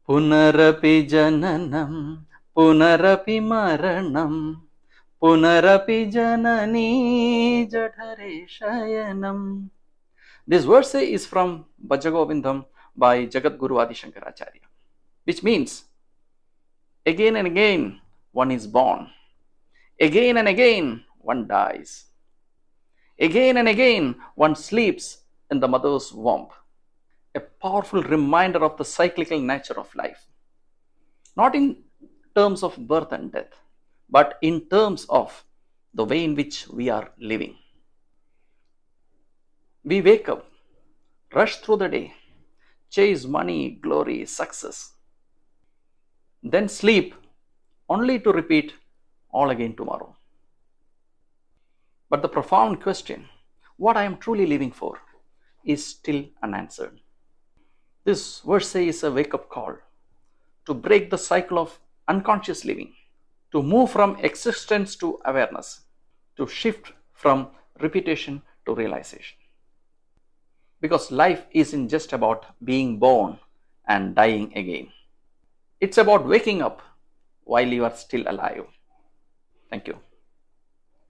पुनरपि जननं पुनरपि मरणं पुनरपि जननी जठरे शयनम्. This verse is from Bhajagovindam by Jagadguru Adi Shankaracharya, which means again and again one is born, again and again one dies, again and again one sleeps in the mother's womb. A powerful reminder of the cyclical nature of life, not in terms of birth and death, but in terms of the way in which we are living. We wake up, rush through the day, chase money, glory, success, then sleep only to repeat all again tomorrow. But the profound question, what I am truly living for, is still unanswered. This verse is a wake-up call to break the cycle of unconscious living, to move from existence to awareness, to shift from repetition to realization. Because life isn't just about being born and dying again. It's about waking up while you are still alive. Thank you.